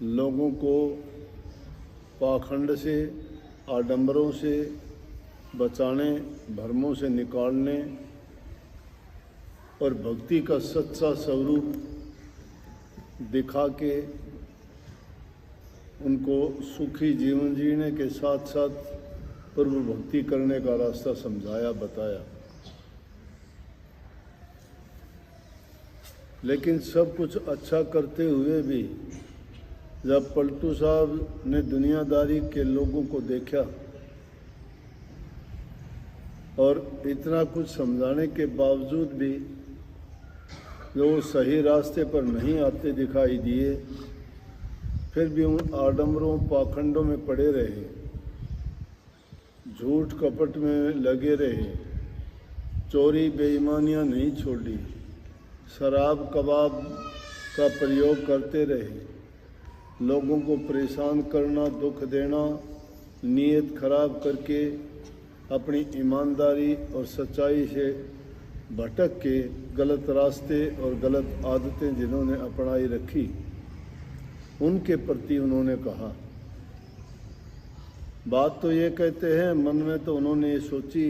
लोगों को पाखंड से, आडंबरों से बचाने, भ्रमों से निकालने और भक्ति का सच्चा स्वरूप दिखा के उनको सुखी जीवन जीने के साथ साथ प्रभु भक्ति करने का रास्ता समझाया, बताया। लेकिन सब कुछ अच्छा करते हुए भी जब पलटू साहब ने दुनियादारी के लोगों को देखा और इतना कुछ समझाने के बावजूद भी जो सही रास्ते पर नहीं आते दिखाई दिए, फिर भी उन आडंबरों पाखंडों में पड़े रहे, झूठ कपट में लगे रहे, चोरी बेईमानियां नहीं छोड़ी, शराब कबाब का प्रयोग करते रहे, लोगों को परेशान करना, दुख देना, नीयत खराब करके अपनी ईमानदारी और सच्चाई से भटक के गलत रास्ते और गलत आदतें जिन्होंने अपनाई रखी, उनके प्रति उन्होंने कहा। बात तो ये कहते हैं, मन में तो उन्होंने ये सोची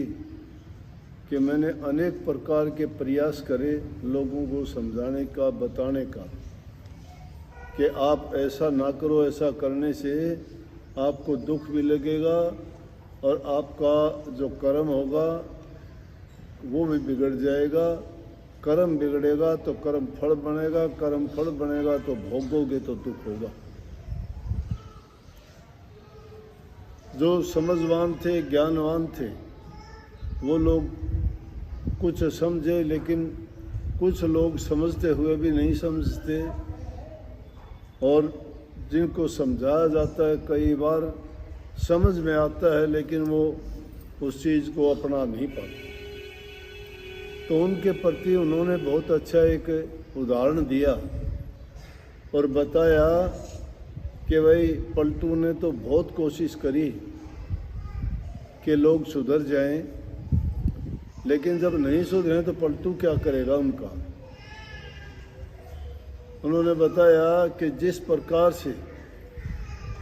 कि मैंने अनेक प्रकार के प्रयास करे लोगों को समझाने का, बताने का कि आप ऐसा ना करो, ऐसा करने से आपको दुख भी लगेगा और आपका जो कर्म होगा वो भी बिगड़ जाएगा। कर्म बिगड़ेगा तो कर्म फल बनेगा, कर्म फल बनेगा तो भोगोगे तो दुख होगा। जो समझवान थे, ज्ञानवान थे, वो लोग कुछ समझे, लेकिन कुछ लोग समझते हुए भी नहीं समझते, और जिनको समझाया जाता है कई बार समझ में आता है लेकिन वो उस चीज़ को अपना नहीं पाते। तो उनके प्रति उन्होंने बहुत अच्छा एक उदाहरण दिया और बताया कि भाई पलटू ने तो बहुत कोशिश करी कि लोग सुधर जाएं, लेकिन जब नहीं सुधरे तो पलटू क्या करेगा उनका। उन्होंने बताया कि जिस प्रकार से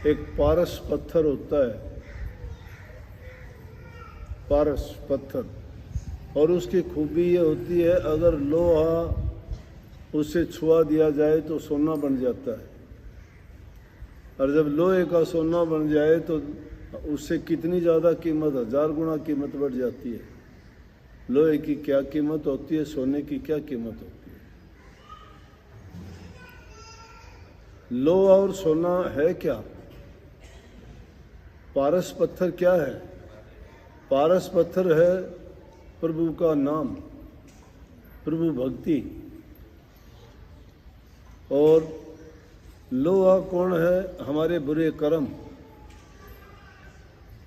एक पारस पत्थर होता है, पारस पत्थर, और उसकी खूबी ये होती है अगर लोहा उसे छुआ दिया जाए तो सोना बन जाता है, और जब लोहे का सोना बन जाए तो उससे कितनी ज़्यादा कीमत, 1000 गुना कीमत बढ़ जाती है। लोहे की क्या कीमत होती है, सोने की क्या कीमत होती है। लोहा और सोना है क्या? पारस पत्थर क्या है? पारस पत्थर है प्रभु का नाम, प्रभु भक्ति। और लोहा कौन है? हमारे बुरे कर्म।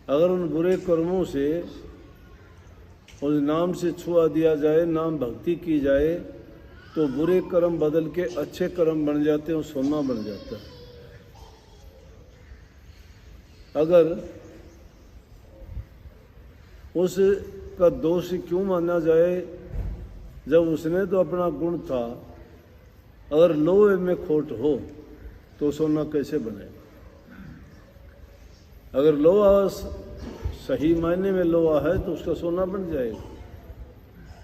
अगर उन बुरे कर्मों से उस नाम से छुआ दिया जाए, नाम भक्ति की जाए, तो बुरे कर्म बदल के अच्छे कर्म बन जाते हैं, सोना बन जाता है। अगर उसका दोष क्यों माना जाए जब उसने तो अपना गुण था। अगर लोहे में खोट हो तो सोना कैसे बनेगा? अगर लोहा सही मायने में लोहा है तो उसका सोना बन जाएगा।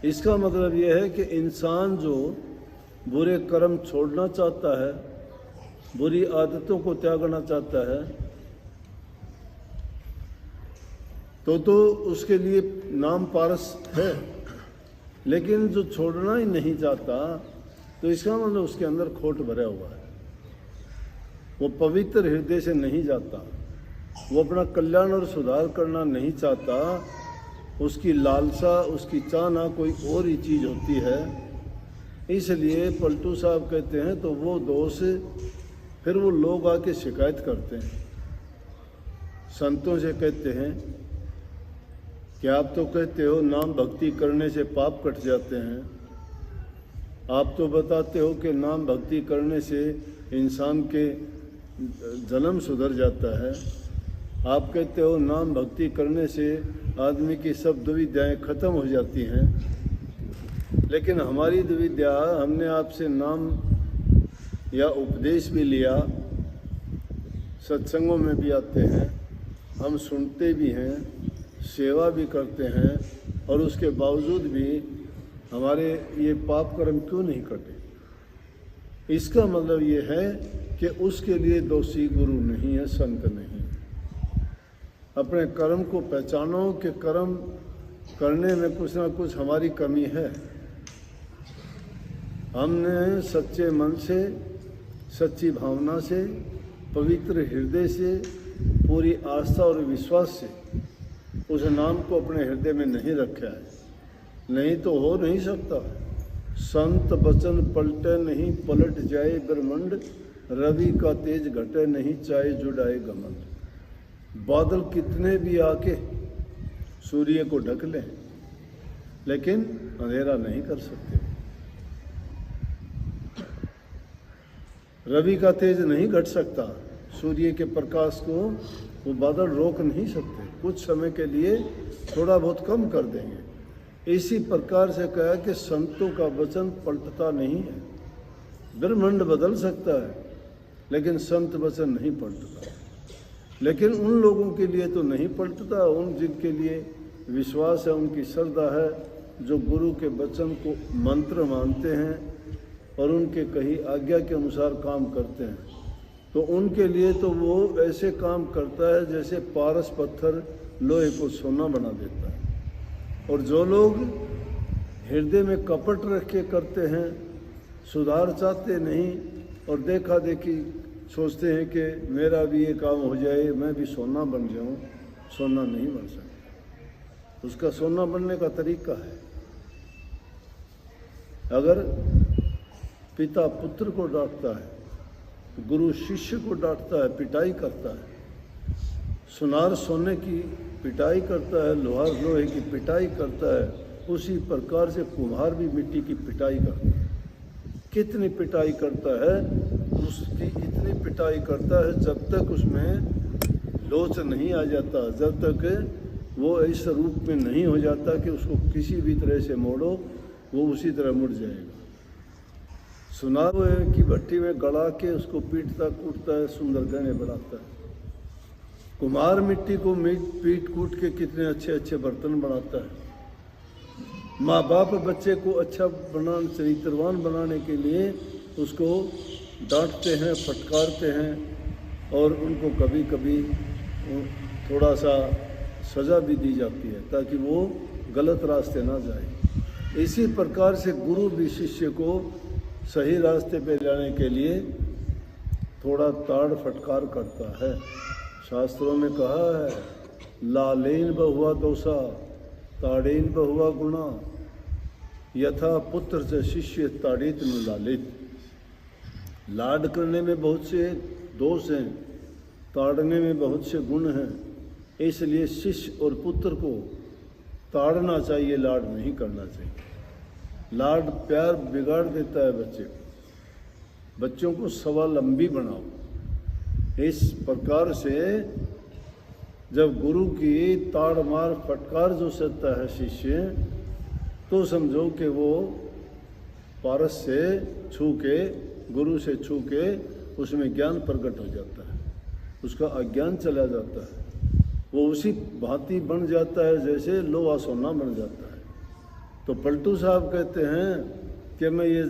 इसका मतलब यह है कि इंसान जो बुरे कर्म छोड़ना चाहता है, बुरी आदतों को त्यागना चाहता है, तो उसके लिए नाम पारस है। लेकिन जो छोड़ना ही नहीं चाहता तो इसका मतलब उसके अंदर खोट भरा हुआ है, वो पवित्र हृदय से नहीं जाता, वो अपना कल्याण और सुधार करना नहीं चाहता, उसकी लालसा, उसकी चाहना कोई और ही चीज़ होती है। इसलिए पलटू साहब कहते हैं तो वो दोष फिर वो लोग आके शिकायत करते हैं, संतों से कहते हैं कि आप तो कहते हो नाम भक्ति करने से पाप कट जाते हैं, आप तो बताते हो कि नाम भक्ति करने से इंसान के जन्म सुधर जाता है, आप कहते हो नाम भक्ति करने से आदमी की सब दुविधाएं खत्म हो जाती हैं, लेकिन हमारी दुविधा, हमने आपसे नाम या उपदेश भी लिया सत्संगों में भी आते हैं, हम सुनते भी हैं, सेवा भी करते हैं, और उसके बावजूद भी हमारे ये पाप कर्म क्यों नहीं कटे? इसका मतलब ये है कि उसके लिए दोषी गुरु नहीं है, संत नहीं। अपने कर्म को पहचानो कि कर्म करने में कुछ ना कुछ हमारी कमी है। हमने सच्चे मन से, सच्ची भावना से, पवित्र हृदय से, पूरी आस्था और विश्वास से उस नाम को अपने हृदय में नहीं रखा है, नहीं तो हो नहीं सकता। संत वचन पलटे नहीं, पलट जाए ब्रह्मंड, रवि का तेज घटे नहीं, चाहे जुड़ाए घमंड। बादल कितने भी आके सूर्य को ढक लें, लेकिन अंधेरा नहीं कर सकते। रवि का तेज नहीं घट सकता, सूर्य के प्रकाश को वो बादल रोक नहीं सकते, कुछ समय के लिए थोड़ा बहुत कम कर देंगे। इसी प्रकार से कहा कि संतों का वचन पलटता नहीं है। ब्रह्मांड बदल सकता है, लेकिन संत वचन नहीं पलटता। लेकिन उन लोगों के लिए तो नहीं पलटता, उन जिनके लिए विश्वास है, उनकी श्रद्धा है, जो गुरु के वचन को मंत्र मानते हैं और उनके कही आज्ञा के अनुसार काम करते हैं, तो उनके लिए तो वो ऐसे काम करता है जैसे पारस पत्थर लोहे को सोना बना देता है। और जो लोग हृदय में कपट रख के करते हैं, सुधार चाहते नहीं और देखा देखी सोचते हैं कि मेरा भी ये काम हो जाए, मैं भी सोना बन जाऊं, सोना नहीं बन सकता। उसका सोना बनने का तरीका है। अगर पिता पुत्र को डांटता है, गुरु शिष्य को डांटता है, पिटाई करता है, सुनार सोने की पिटाई करता है, लोहार लोहे की पिटाई करता है, उसी प्रकार से कुम्हार भी मिट्टी की पिटाई करता है। कितनी पिटाई करता है? उसकी इतनी पिटाई करता है जब तक उसमें लोच नहीं आ जाता, जब तक वो इस रूप में नहीं हो जाता कि उसको किसी भी तरह से मोड़ो वो उसी तरह मुड़ जाएगा। सुनार की भट्टी में गड़ा के उसको पीटता कूटता है, सुंदर गहने बनाता है। कुम्हार मिट्टी को पीट कूट के कितने अच्छे अच्छे बर्तन बनाता है। माँ बाप बच्चे को अच्छा चरित्रवान बनाने के लिए उसको डांटते हैं, फटकारते हैं और उनको कभी कभी थोड़ा सा सज़ा भी दी जाती है ताकि वो गलत रास्ते ना जाए। इसी प्रकार से गुरु भी शिष्य को सही रास्ते पे लाने के लिए थोड़ा ताड़ फटकार करता है। शास्त्रों में कहा है, लालेन बहुआ दोषा ताड़ेन बहुआ गुणा, यथा पुत्र से शिष्य ताड़ित न लालित। लाड करने में बहुत से दोष हैं, ताड़ने में बहुत से गुण हैं, इसलिए शिष्य और पुत्र को ताड़ना चाहिए, लाड नहीं करना चाहिए। लाड प्यार बिगाड़ देता है बच्चे को। बच्चों को स्वावलंबी बनाओ। इस प्रकार से जब गुरु की ताड़ मार फटकार जो सकता है शिष्य, तो समझो कि वो पारस से छू के, गुरु से छू के उसमें ज्ञान प्रकट हो जाता है, उसका अज्ञान चला जाता है, वो उसी भांति बन जाता है जैसे लोहा सोना बन जाता है। तो पलटू साहब कहते हैं कि मैं ये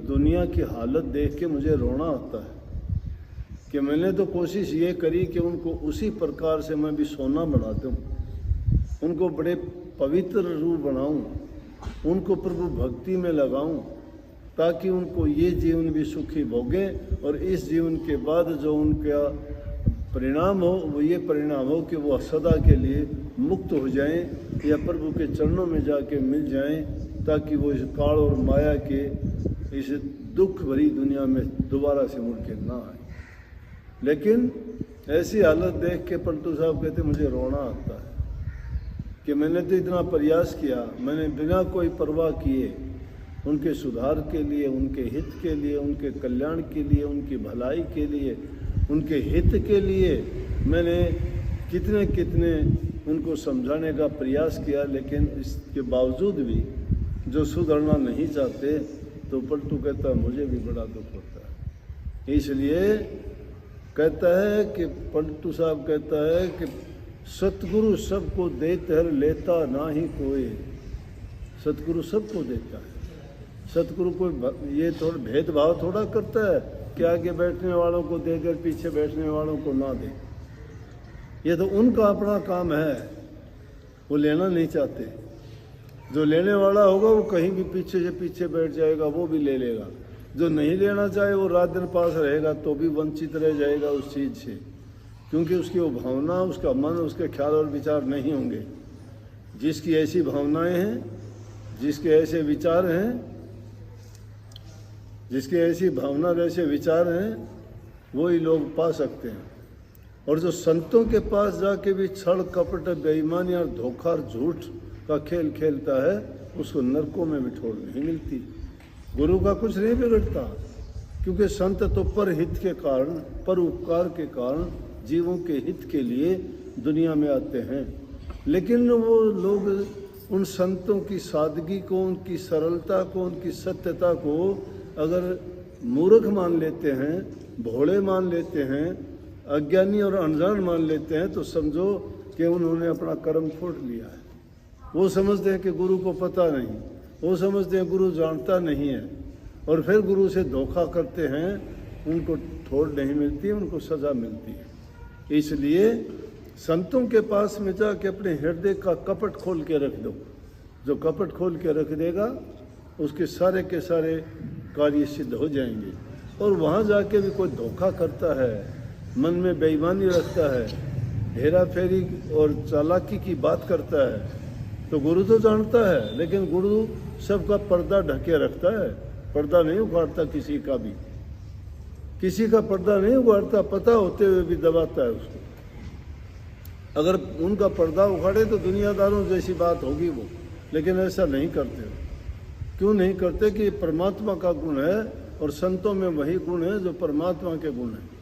दुनिया की हालत देख के मुझे रोना आता है कि मैंने तो कोशिश ये करी कि उनको उसी प्रकार से मैं भी सोना बना दूं, उनको बड़े पवित्र रूप बनाऊं, उनको प्रभु भक्ति में लगाऊं, ताकि उनको ये जीवन भी सुखी भोगें और इस जीवन के बाद जो उनका परिणाम हो वो ये परिणाम हो कि वो सदा के लिए मुक्त हो जाएं या प्रभु के चरणों में जाके मिल जाएं, ताकि वो इस काल और माया के इस दुख भरी दुनिया में दोबारा से मुड़ के ना आए। लेकिन ऐसी हालत देख के पलटू साहब कहते मुझे रोना आता है कि मैंने तो इतना प्रयास किया, मैंने बिना कोई परवाह किए उनके सुधार के लिए, उनके हित के लिए, उनके कल्याण के लिए, उनकी भलाई के लिए, उनके हित के लिए मैंने कितने कितने उनको समझाने का प्रयास किया, लेकिन इसके बावजूद भी जो सुधरना नहीं चाहते, तो पलटू कहता मुझे भी बड़ा दुख होता है। इसलिए कहता है कि पलटू साहब कहता है कि सतगुरु सबको देते हर लेता ना ही कोई। सतगुरु सबको देता है। सतगुरु कोई ये थोड़ा भेदभाव थोड़ा करता है कि आगे बैठने वालों को देकर पीछे बैठने वालों को ना दे। ये तो उनका अपना काम है, वो लेना नहीं चाहते। जो लेने वाला होगा वो कहीं भी पीछे से पीछे बैठ जाएगा, वो भी ले लेगा। जो नहीं लेना चाहे वो रात दिन पास रहेगा तो भी वंचित रह जाएगा उस चीज़ से, क्योंकि उसकी वो भावना, उसका मन, उसके ख्याल और विचार नहीं होंगे। जिसकी ऐसी भावनाएं हैं, जिसके ऐसे विचार हैं, जिसके ऐसी भावना जैसे विचार हैं, वही लोग पा सकते हैं। और जो संतों के पास जाके भी छल कपट बेईमानी और धोखा और झूठ का खेल खेलता है, उसको नरकों में भी ठोर नहीं मिलती। गुरु का कुछ नहीं बिगड़ता, क्योंकि संत तो पर हित के कारण, पर उपकार के कारण, जीवों के हित के लिए दुनिया में आते हैं। लेकिन वो लोग उन संतों की सादगी को, उनकी सरलता को, उनकी सत्यता को अगर मूर्ख मान लेते हैं, भोले मान लेते हैं, अज्ञानी और अनजान मान लेते हैं, तो समझो कि उन्होंने अपना कर्म फोड़ लिया है। वो समझते हैं कि गुरु को पता नहीं, वो समझते हैं गुरु जानता नहीं है, और फिर गुरु से धोखा करते हैं। उनको ठोर नहीं मिलती, उनको सज़ा मिलती है। इसलिए संतों के पास में जाके अपने हृदय का कपट खोल के रख दो। जो कपट खोल के रख देगा उसके सारे के सारे कार्य सिद्ध हो जाएंगे। और वहाँ जाके भी कोई धोखा करता है, मन में बेईमानी रखता है, हेरा फेरी और चालाकी की बात करता है, तो गुरु तो जानता है, लेकिन गुरु सबका पर्दा ढके रखता है। पर्दा नहीं उखाड़ता किसी का भी, किसी का पर्दा नहीं उखाड़ता, पता होते हुए भी दबाता है उसको। अगर उनका पर्दा उखाड़े तो दुनियादारों जैसी बात होगी वो, लेकिन ऐसा नहीं करते। क्यों नहीं करते? कि परमात्मा का गुण है, और संतों में वही गुण है जो परमात्मा के गुण है।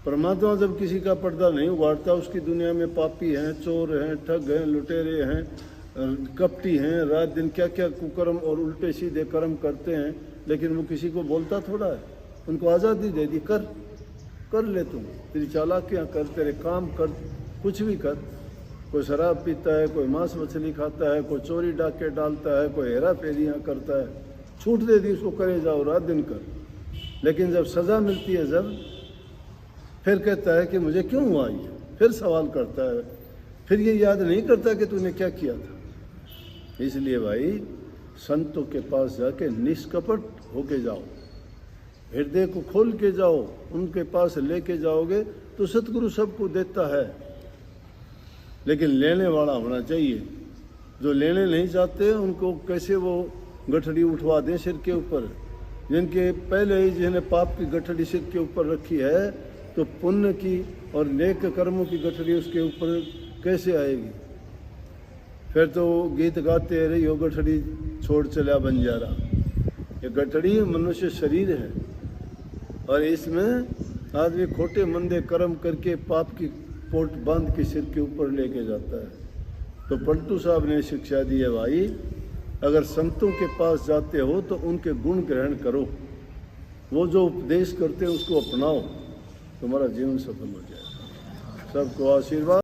परमात्मा जब किसी का पर्दा नहीं उगाड़ता, उसकी दुनिया में पापी हैं, चोर हैं, ठग हैं, लुटेरे हैं, कपटी हैं, रात दिन क्या क्या कुकर्म और उल्टे सीधे कर्म करते हैं, लेकिन वो किसी को बोलता थोड़ा है। उनको आज़ादी दे दी, कर ले, तुम तेरी चालाकियाँ कर, तेरे काम कर, कुछ भी कर। कोई शराब पीता है, कोई मांस मछली खाता है, कोई चोरी डाके डालता है, कोई हेरा फेरियाँ करता है, छूट दे दी उसको, करे जाओ, रात दिन कर। लेकिन जब सज़ा मिलती है, जब फिर कहता है कि मुझे क्यों हुआ ये, फिर सवाल करता है, फिर ये याद नहीं करता कि तूने क्या किया था। इसलिए भाई संतों के पास जाके निष्कपट होके जाओ, हृदय को खोल के जाओ, उनके पास लेके जाओगे तो सतगुरु सबको देता है। लेकिन लेने वाला होना चाहिए। जो लेने नहीं चाहते उनको कैसे वो गठड़ी उठवा दें सिर के ऊपर। जिनके पहले ही जिन्हें पाप की गठड़ी सिर के ऊपर रखी है, तो पुण्य की और नेक कर्मों की गठड़ी उसके ऊपर कैसे आएगी? फिर तो गीत गाते रही हो, गठड़ी छोड़ चला बंजारा। ये गठड़ी मनुष्य शरीर है, और इसमें आदमी खोटे मंदे कर्म करके पाप की पोट बांध के सिर के ऊपर लेके जाता है। तो पलटू साहब ने शिक्षा दी है, भाई अगर संतों के पास जाते हो तो उनके गुण ग्रहण करो, वो जो उपदेश करते हैं उसको अपनाओ, तुम्हारा जीवन सफल हो जाएगा। सबको आशीर्वाद।